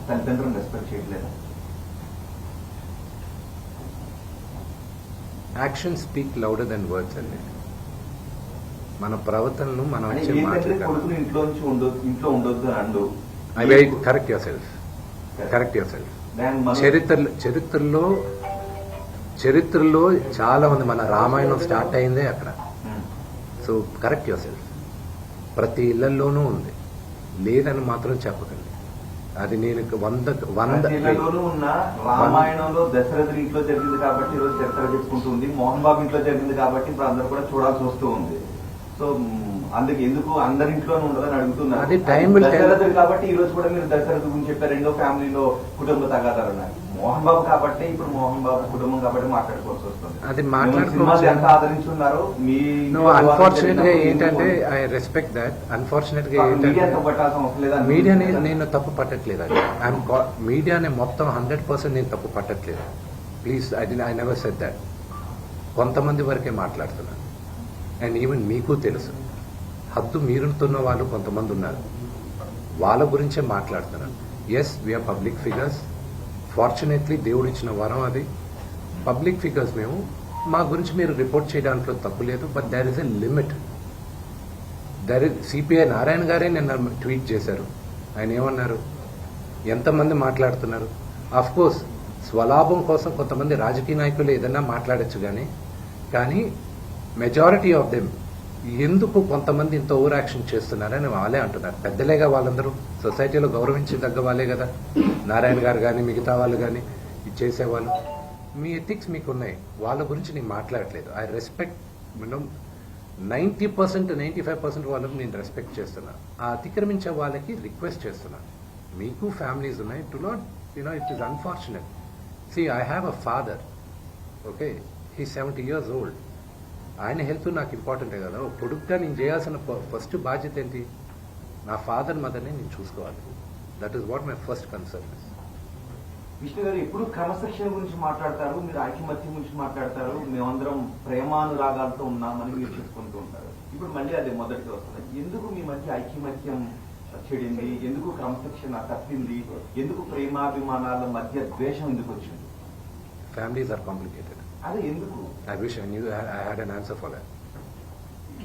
తల్లిదండ్రులను రెస్పెక్ట్ చేయట్లేదా? Action speak louder than words అండి. మన ప్రవర్తనను మనం కొడుకుని ఇంట్లో ఉండొద్దు అండు. Correct your self. చరిత్రలో చాలా మంది, మన రామాయణం స్టార్ట్ అయిందే అక్కడ. So correct your self. ప్రతి ఇళ్లలోనూ ఉంది, లేదని మాత్రం చెప్పకండి. అది నేను ఉన్న రామాయణంలో దశరథుడి ఇంట్లో జరిగింది కాబట్టి ఈరోజు చరిత్ర చెప్పుకుంటుంది. మోహన్ బాబు ఇంట్లో జరిగింది కాబట్టి ఇప్పుడు అందరూ కూడా చూడాల్సి వస్తూ ఉంది. సో అందుకు ఎందుకు అందరింట్లోనే ఉండదని అడుగుతున్నారు. దశరథుడు కాబట్టి ఈ రోజు కూడా మీరు దశరథుడి గురించి చెప్పారు. రెండో ఫ్యామిలీలో కుటుంబ తగాదాలు ఉన్నాయి. మోహన్ బాబు కాబట్టి ఇప్పుడు మోహన్ బాబు కుటుంబం కాబట్టి మాట్లాడుకోవాల్సి వస్తుంది. అది మాట్లాడుకోవాలి. ఎంత ఆదరించున్నారు మీ అన్ఫార్చునేట్ గా ఏంటంటే ఐ రెస్పెక్ట్ దాట్. అన్ఫార్చునేట్ గా మీడియాని నేను తప్పు పట్టట్లేదండి. మీడియాని మొత్తం 100% నేను తప్పు పట్టట్లేదు. Please, I never said that. కొంతమంది వరకే మాట్లాడుతున్నాను. అండ్ ఈవెన్ మీకు తెలుసు, హద్దు మీరుతున్న వాళ్ళు కొంతమంది ఉన్నారు. వాళ్ళ గురించే మాట్లాడుతున్నాను. Yes, we are public figures. Fortunately దేవుడు ఇచ్చిన వరం అది. పబ్లిక్ ఫిగర్స్ మేము. మా గురించి మీరు రిపోర్ట్ చేయడానికి తప్పు లేదు. But there is a limit. CPI Narayana గారే నిన్న ట్వీట్ చేశారు. ఆయన ఏమన్నారు? ఎంతమంది మాట్లాడుతున్నారు? ఆఫ్ కోర్స్ స్వలాభం కోసం కొంతమంది రాజకీయ నాయకులు ఏదైనా మాట్లాడచ్చు, కానీ మెజారిటీ ఆఫ్ దెమ్ ఎందుకు కొంతమంది ఇంత ఓవర్ యాక్షన్ చేస్తున్నారని వాళ్ళే అంటున్నారు. పెద్దలేగా వాళ్ళందరూ, సొసైటీలో గౌరవించదగ్గ వాళ్ళే కదా. నారాయణ గారు కానీ మిగతా వాళ్ళు కానీ ఇది చేసేవాళ్ళు. మీ ఎథిక్స్ మీకున్నాయి, వాళ్ళ గురించి నేను మాట్లాడట్లేదు. I respect. 90% 95% వాళ్ళకి నేను రెస్పెక్ట్ చేస్తున్నాను. ఆ అతిక్రమించే వాళ్ళకి రిక్వెస్ట్ చేస్తున్నాను. మీకు ఫ్యామిలీస్ ఉన్నాయి. To not it is unfortunate. I have a father. Okay, he 70 years old. ఆయన హెల్త్ నాకు ఇంపార్టెంటే కదా. కొడుకుగా నేను చేయాల్సిన ఫస్ట్ బాధ్యత ఏంటి? నా ఫాదర్ మదర్ని నేను చూసుకోవాలి. That is what my first concern. Vishnu గారు ఎప్పుడు క్రమశిక్షణ గురించి మాట్లాడతారు, మీరు ఐకమత్యం గురించి మాట్లాడతారు. మేమందరం ప్రేమానురాగాలతో ఉన్నామని మీరు చెప్పుకుంటూ ఉంటారు. ఇప్పుడు మళ్ళీ అది మొదటికి వస్తుంది. ఎందుకు మీ మధ్య ఐకమత్యం చెడింది? ఎందుకు క్రమశిక్షణ తప్పింది? ఎందుకు ప్రేమాభిమానాల మధ్య ద్వేషం ఎందుకు వచ్చింది? Families are complicated. అదే ఎందుకు? I wish I knew I had an answer for that.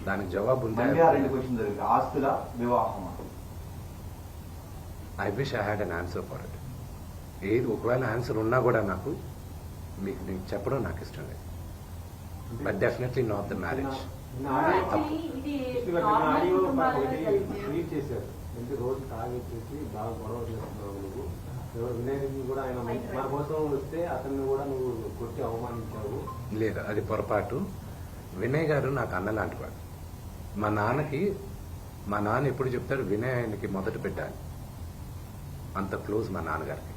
దానికి జవాబు ఉంది. ఆస్తుల వివాహం. I wish I had an answer for it. ఏది ఒకవేళ ఆన్సర్ ఉన్నా కూడా నాకు మీకు చెప్పడం నాకు ఇష్టం లేదు. But definitely not the marriage. రోజు తాగేసి బాగా గొడవ చేస్తున్నావు నువ్వు. వినయ్ కూడా ఆయన మన కోసం వస్తే అతన్ని కూడా నువ్వు కొట్టి అవమానించావు. లేదు, అది పొరపాటు. వినయ్ గారు నాకు అన్న లాంటి వాడు. మా నాన్న ఎప్పుడు చెప్తాడు, వినయ్ ఆయనకి మొదట పెట్టాలి. అంత క్లోజ్ మా నాన్నగారికి.